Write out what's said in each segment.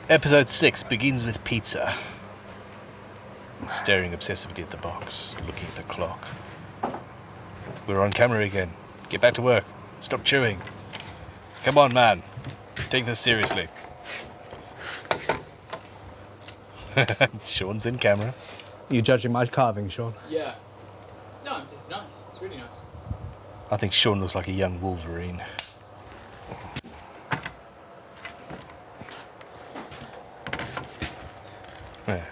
Episode 6 begins with pizza. Staring obsessively at the box, looking at the clock. We're on camera again. Get back to work. Stop chewing. Come on, man. Take this seriously. Sean's in camera. Are you judging my carving, Sean? Yeah. No, it's nice. It's really nice. I think Sean looks like a young Wolverine. Yeah.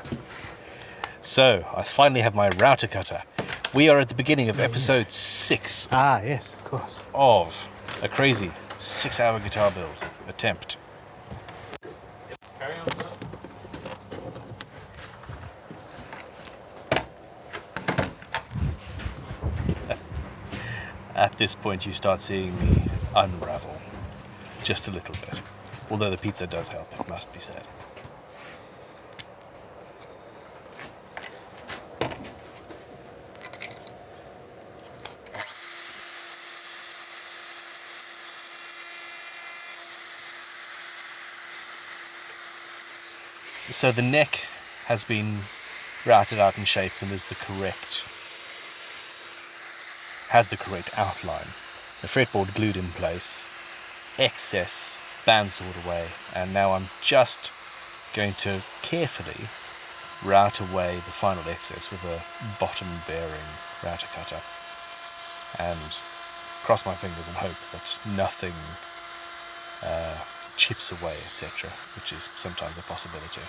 So, I finally have my router cutter. We are at the beginning of episode 6 Ah, yes, of course. of a crazy 6-hour guitar build attempt. Carry on, sir. At this point, you start seeing me unravel. Just a little bit. Although the pizza does help, it must be said. So the neck has been routed out and shaped and has the correct outline. The fretboard glued in place, excess bandsawed away, and now I'm just going to carefully route away the final excess with a bottom bearing router cutter and cross my fingers and hope that nothing chips away, etc., which is sometimes a possibility.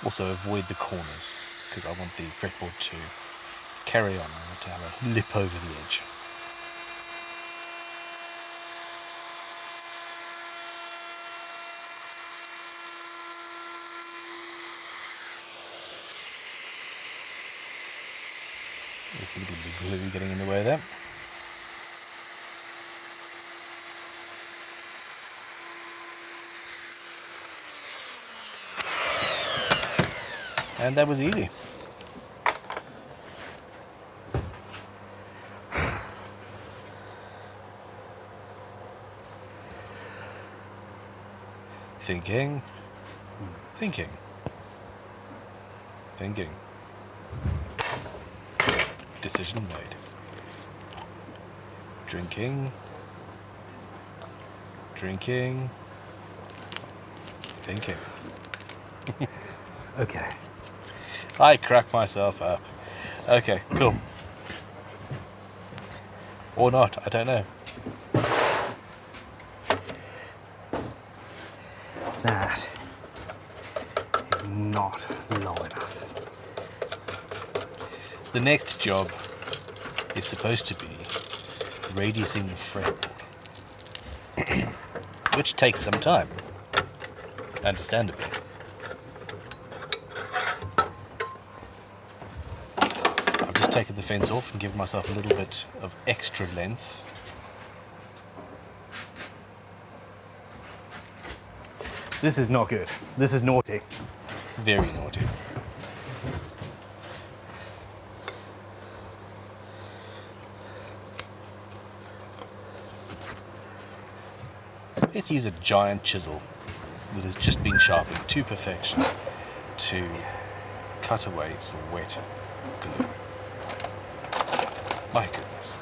Also avoid the corners, because I want the fretboard to carry on. I want to have a lip over the edge. There's a little bit of glue getting in the way there. And that was easy. Thinking. Decision made. Drinking. Thinking. Okay. I cracked myself up. Okay, cool. Or not, I don't know. That is not long enough. The next job is supposed to be radiusing the fretboard, which takes some time, understandably. I've just taken the fence off and given myself a little bit of extra length. This is not good. This is naughty. Very naughty. Let's use a giant chisel that has just been sharpened to perfection to cut away some wet glue. My goodness.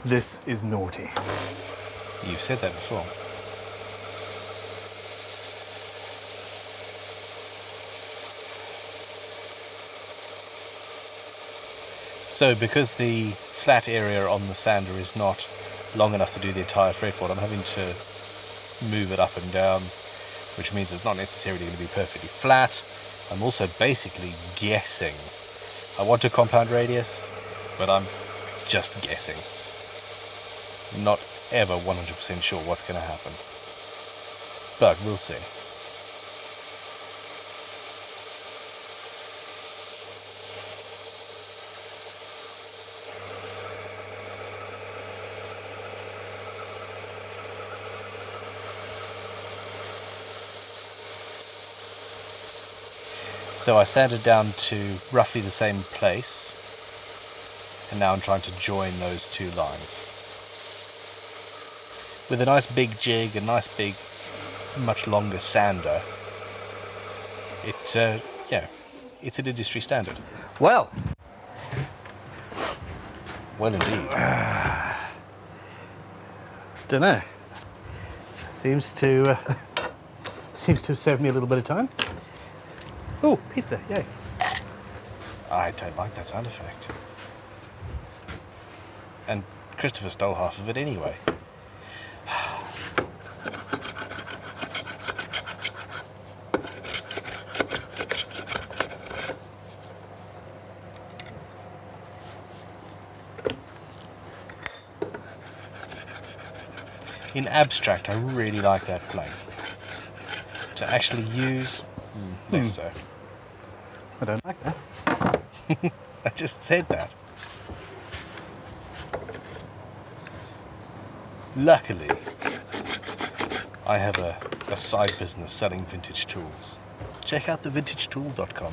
This is naughty. You've said that before. So because the flat area on the sander is not long enough to do the entire fretboard, I'm having to move it up and down, which means it's not necessarily going to be perfectly flat. I'm also basically guessing. I want a compound radius, but I'm just guessing. Not ever 100% sure what's going to happen. But we'll see. So I sanded down to roughly the same place, and now I'm trying to join those two lines. With a nice big jig, a nice big, much longer sander, it's an industry standard. Well, Well, indeed. don't know. Seems to have saved me a little bit of time. Oh, pizza! Yay! I don't like that sound effect. And Christopher stole half of it anyway. In abstract, I really like that plane. To actually use, less so. I don't like that. I just said that. Luckily, I have a side business selling vintage tools. Check out thevintagetool.com,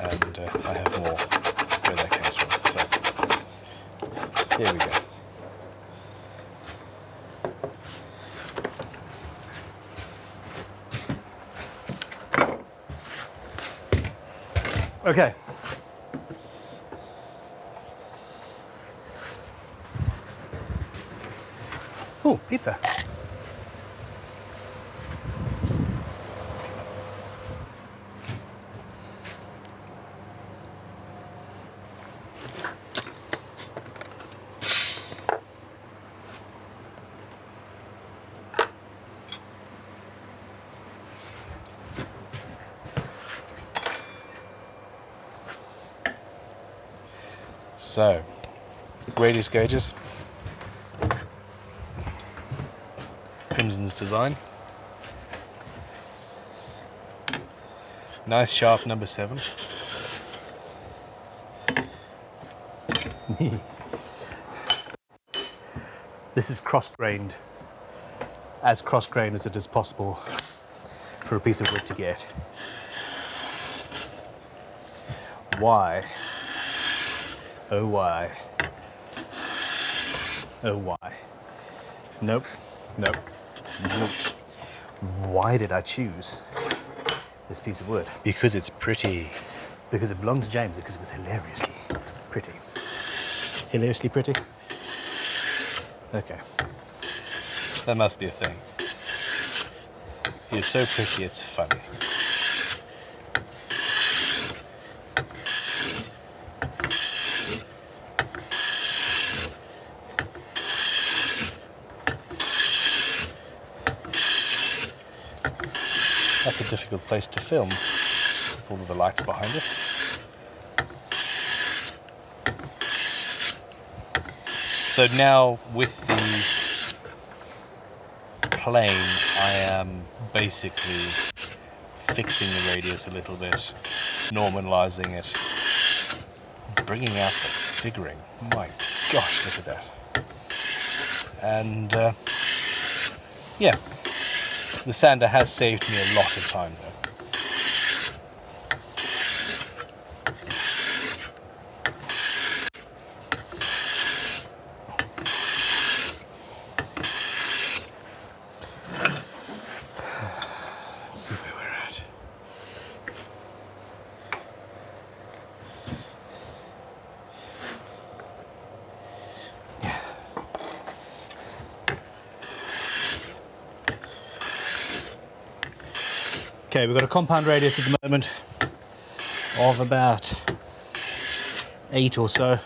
and I have more where that comes from. So, here we go. Okay. Oh, pizza. So, radius gauges. Crimson's design. Nice sharp number 7. This is cross-grained, as cross-grained as it is possible for a piece of wood to get. Why? Oh, why? Oh, why? Nope. Nope. Nope. Why did I choose this piece of wood? Because it's pretty. Because it belonged to James, because it was hilariously pretty. Hilariously pretty? Okay. That must be a thing. You're so pretty, it's funny. That's a difficult place to film with all of the lights behind it. So now with the plane, I am basically fixing the radius a little bit, normalizing it, bringing out the figuring. My gosh, look at that. And yeah, the sander has saved me a lot of time though. Let's see where we're at. Yeah. Okay, we've got a compound radius at the moment of about 8 or so,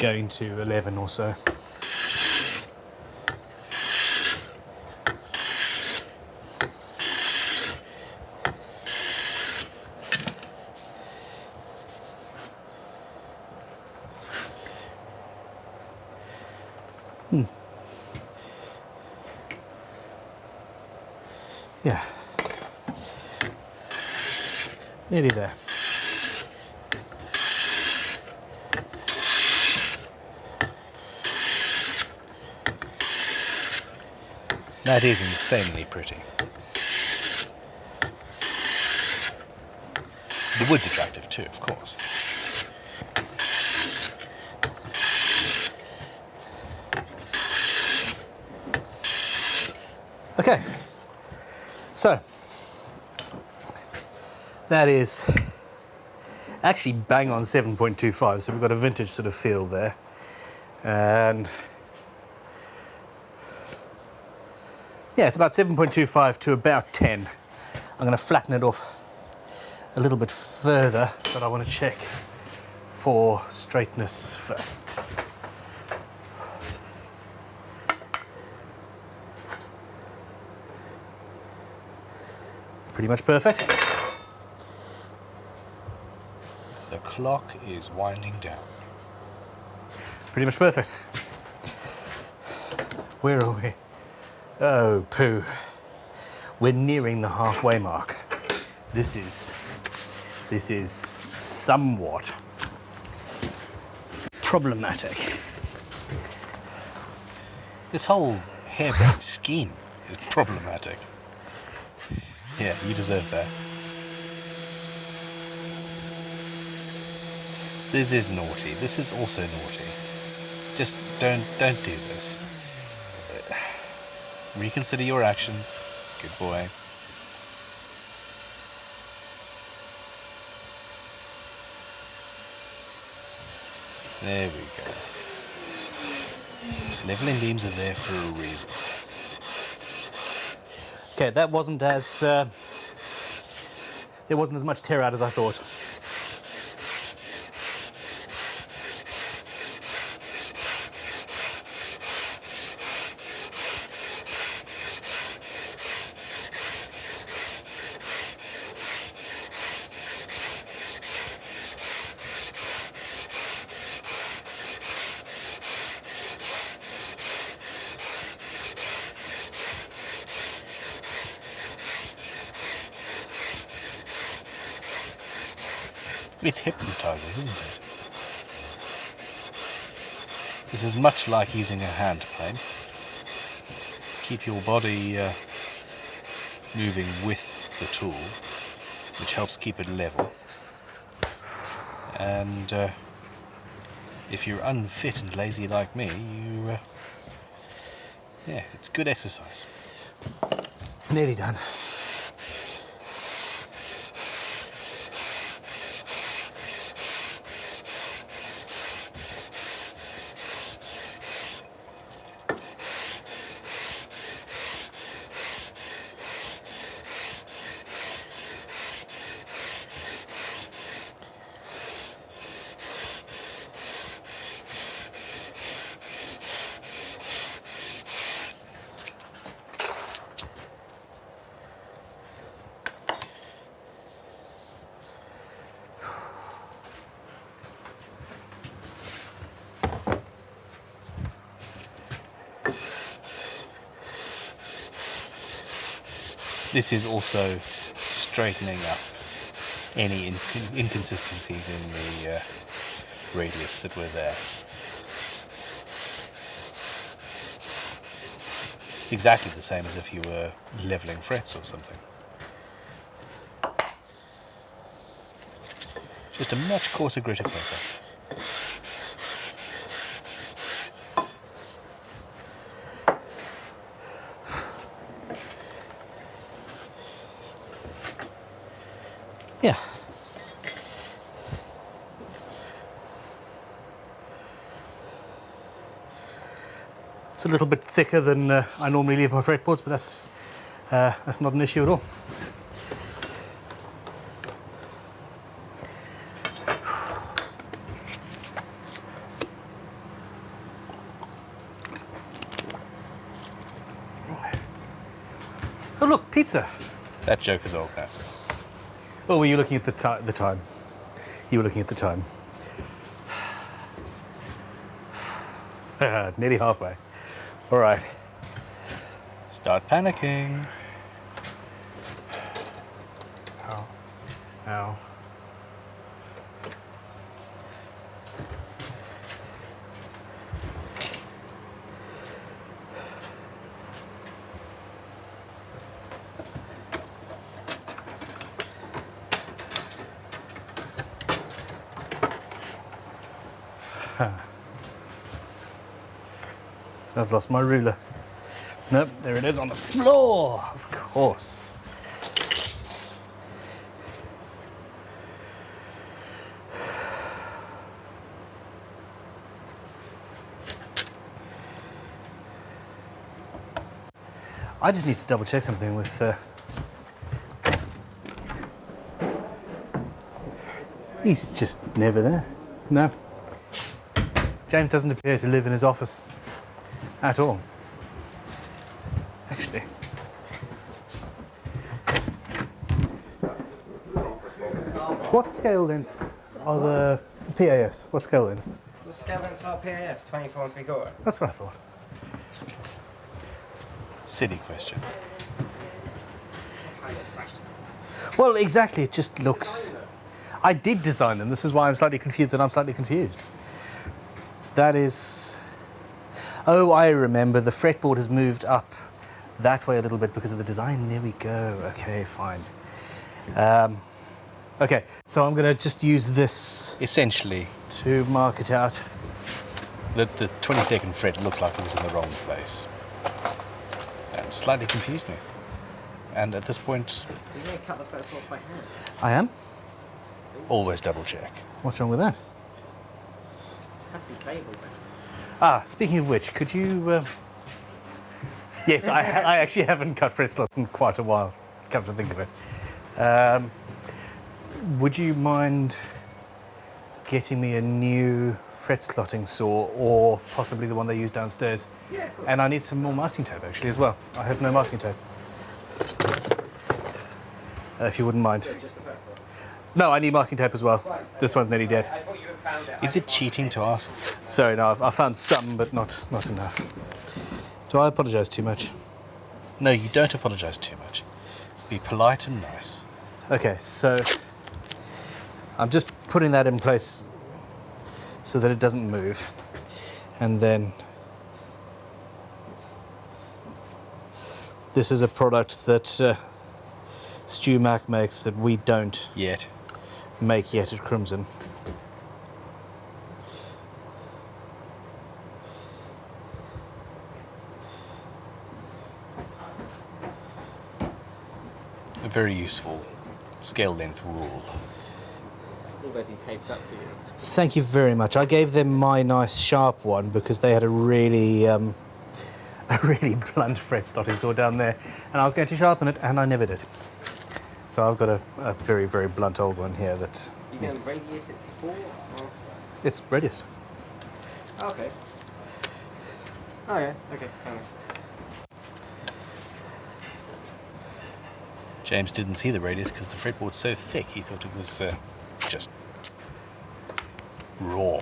going to 11 or so. Yeah, nearly there. That is insanely pretty. The wood's attractive too, of course. Okay, so that is actually bang on 7.25, so we've got a vintage sort of feel there. And yeah, it's about 7.25 to about 10. I'm going to flatten it off a little bit further, but I want to check for straightness first. Pretty much perfect. The clock is winding down. Pretty much perfect. Where are we? Oh, poo. We're nearing the halfway mark. This is somewhat problematic. This whole harebrained scheme is problematic. Yeah, you deserve that. This is naughty. This is also naughty. Just don't do this. Reconsider your actions. Good boy. There we go. Leveling beams are there for a reason. Okay, that wasn't as there wasn't as much tear out as I thought. It's hypnotizing, isn't it? This is much like using a hand plane. Keep your body moving with the tool, which helps keep it level. And if you're unfit and lazy like me, yeah, it's good exercise. Nearly done. This is also straightening up any inconsistencies in the radius that were there. It's exactly the same as if you were leveling frets or something. Just a much coarser grit of paper. Yeah. It's a little bit thicker than I normally leave my fretboards, but that's not an issue at all. Oh look, pizza. That joke is old now. Oh, were you looking at the time? You were looking at the time. Nearly halfway. All right. Start panicking. Ow. Ow. I've lost my ruler. Nope, there it is on the floor, of course. I just need to double check something with he's just never there. No. James doesn't appear to live in his office at all. Actually. What scale length are the PAFs? What scale length? The scale lengths are PAF, 24 and 3/4. That's what I thought. Silly question. Well, exactly, it just looks... I did design them, this is why I'm slightly confused that I'm slightly confused. That is... Oh, I remember, the fretboard has moved up that way a little bit because of the design. There we go, okay, fine. Okay, so I'm gonna just use this Essentially, to mark it out. the 22nd fret looked like it was in the wrong place. And slightly confused me. And at this point, You're going to cut the first lots by hand. I am? always double check. What's wrong with that? Had to be playable, but... Ah, speaking of which, could you... Yes, I actually haven't cut fret slots in quite a while, come to think of it. Would you mind getting me a new fret slotting saw, or possibly the one they use downstairs? Yeah, of course. And I need some more masking tape actually as well. I have no masking tape. If you wouldn't mind. Just the first one. No, I need masking tape as well. This one's nearly dead. I thought you had found it. Is it cheating to ask? Sorry, no, I found some, but not enough. Do I apologise too much? No, you don't apologise too much. Be polite and nice. Okay, so I'm just putting that in place so that it doesn't move. And then this is a product that Stu Mac makes that we don't Yet. make yet at Crimson. A very useful scale length rule. Already taped up for you. Thank you very much. I gave them my nice sharp one because they had a really blunt fret slotting saw down there, and I was going to sharpen it, and I never did. So I've got a very, very blunt old one here that You going to radius it before? Or... it's radius. Okay. Oh yeah, okay. Fair enough. James didn't see the radius because the fretboard's so thick he thought it was just raw.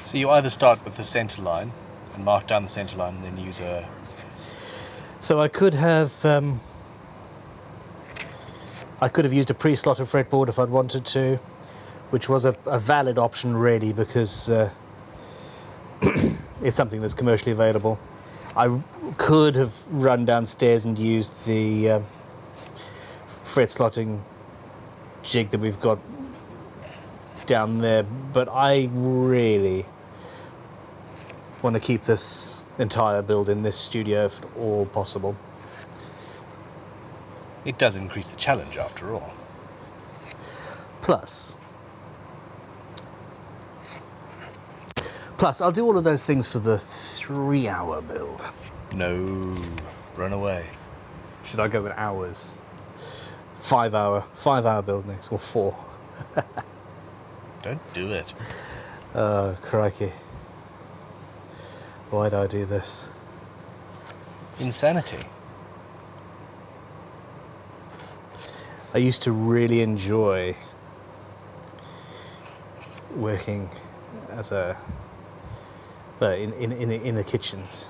So you either start with the centre line and mark down the centre line and then use a... So I could have used a pre-slotted fretboard if I'd wanted to, which was a valid option really because it's something that's commercially available. I could have run downstairs and used the fret slotting jig that we've got down there, but I really want to keep this entire build in this studio if at all possible. It does increase the challenge after all. Plus, I'll do all of those things for the 3-hour build. No, run away. Should I go with hours? 5-hour build next, or 4. Don't do it. Oh, crikey. Why'd I do this? Insanity. I used to really enjoy working as a in the kitchens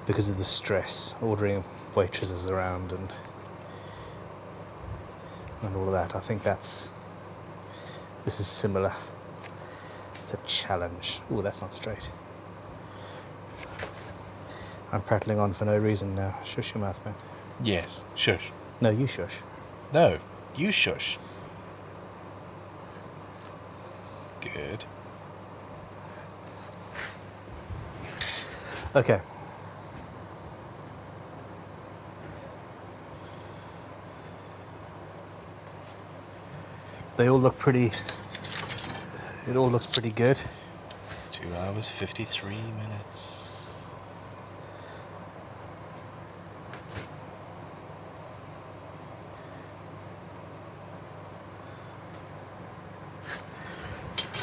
because of the stress, ordering waitresses around and all of that. I think this is similar. It's a challenge. Oh, that's not straight. I'm prattling on for no reason now. Shush your mouth, man. Yes, shush. No, you shush. No, you shush. Good. Okay. They all look pretty. It all looks pretty good. 2 hours, 53 minutes.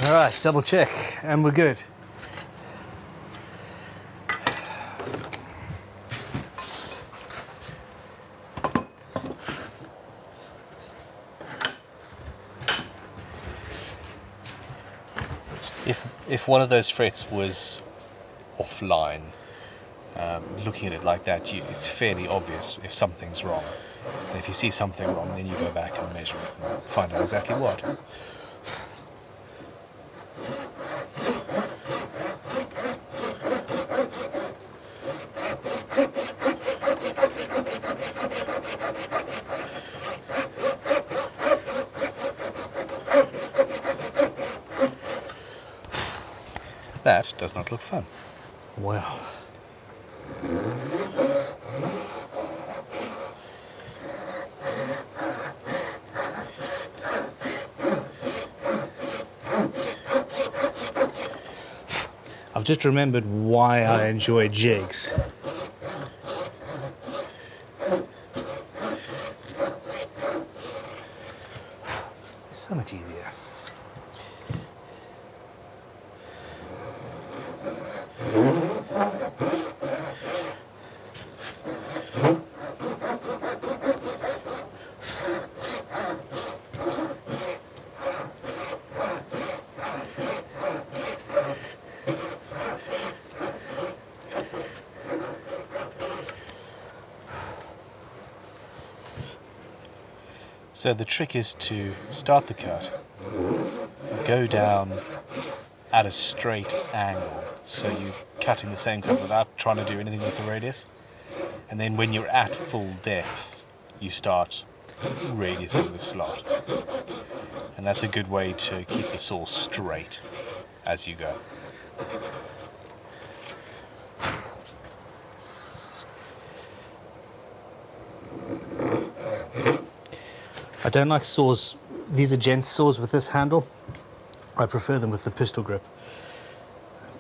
All right, double check, and we're good. If one of those frets was offline, looking at it like that, it's fairly obvious if something's wrong. And if you see something wrong, then you go back and measure it and find out exactly what. That does not look fun. Well. I've just remembered why I enjoy jigs. It's so much easier. So the trick is to start the cut, go down at a straight angle, so you're cutting the same cut without trying to do anything with the radius, and then when you're at full depth, you start radiusing the slot, and that's a good way to keep the saw straight as you go. I don't like saws. These are gents saws with this handle. I prefer them with the pistol grip.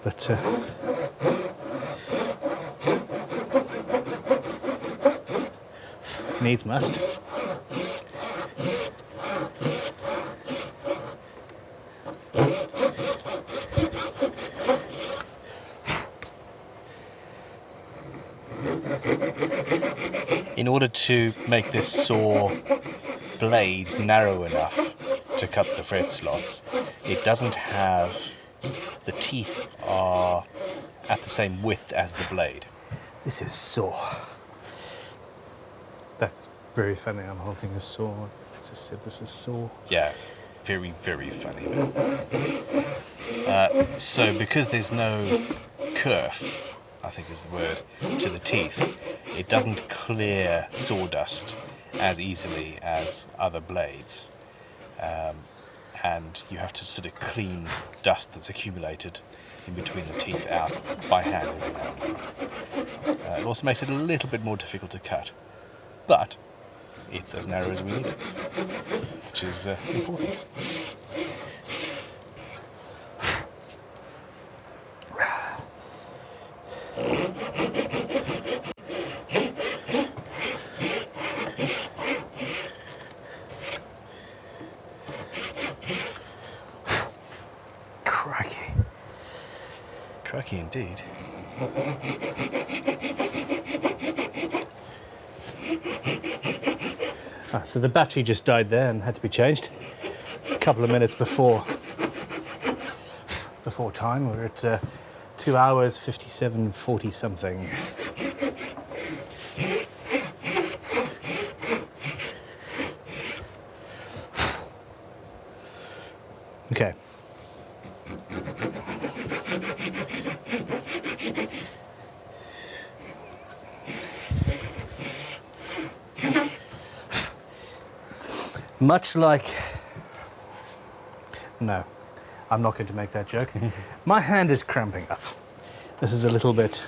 But needs must. In order to make this saw blade narrow enough to cut the fret slots, it doesn't have, the teeth are at the same width as the blade. This is saw. That's very funny. I'm holding a saw. I just said this is saw. Yeah, very, very funny. So because there's no kerf, I think is the word, to the teeth, it doesn't clear sawdust as easily as other blades, and you have to sort of clean dust that's accumulated in between the teeth out by hand. It also makes it a little bit more difficult to cut, but it's as narrow as we need it, which is important. Crikey indeed. So the battery just died there and had to be changed. couple of minutes before time. We're at 2 hours 57:40 something. Okay. Much like... No, I'm not going to make that joke. My hand is cramping up. This is a little bit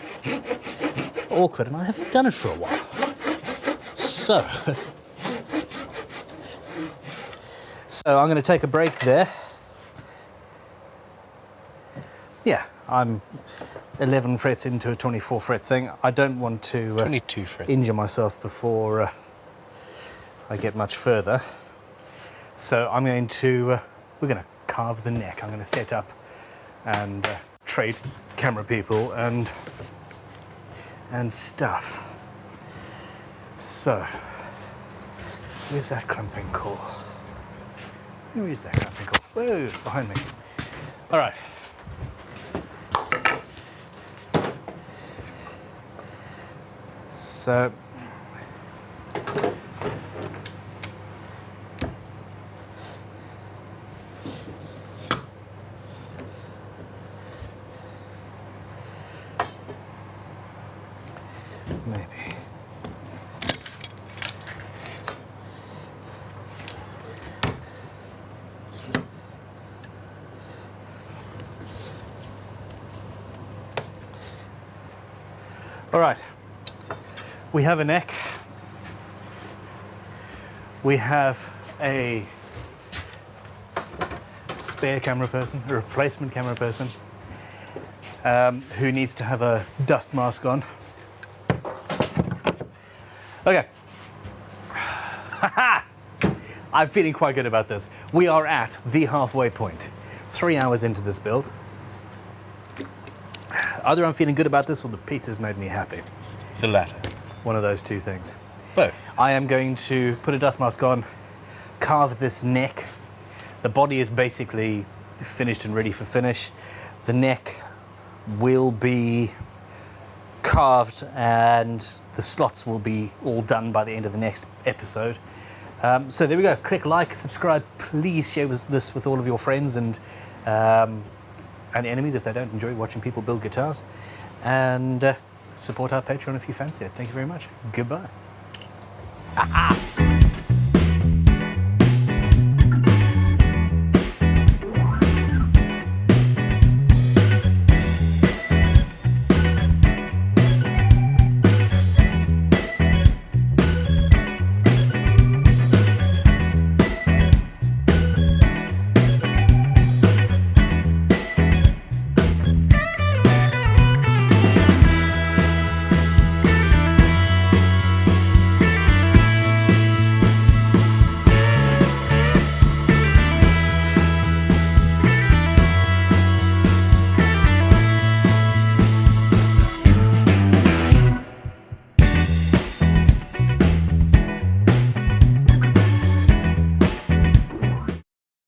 awkward, and I haven't done it for a while. So I'm going to take a break there. Yeah, I'm 11 frets into a 24 fret thing. I don't want to 22 frets. injure myself before I get much further. So I'm going to, we're going to carve the neck. I'm going to set up and trade camera people and stuff. So, where's that cramping call? Where is that cramping call? Whoa, it's behind me. All right. So, maybe. All right. We have a neck. We have a spare camera person, a replacement camera person, who needs to have a dust mask on. Okay. I'm feeling quite good about this. We are at the halfway point. 3 hours into this build. Either I'm feeling good about this or the pizza's made me happy. The latter. One of those two things. Both. I am going to put a dust mask on, carve this neck. The body is basically finished and ready for finish. The neck will be carved and the slots will be all done by the end of the next episode. So there we go. Click like, subscribe. Please share this with all of your friends and enemies if they don't enjoy watching people build guitars. And support our Patreon if you fancy it. Thank you very much. Goodbye.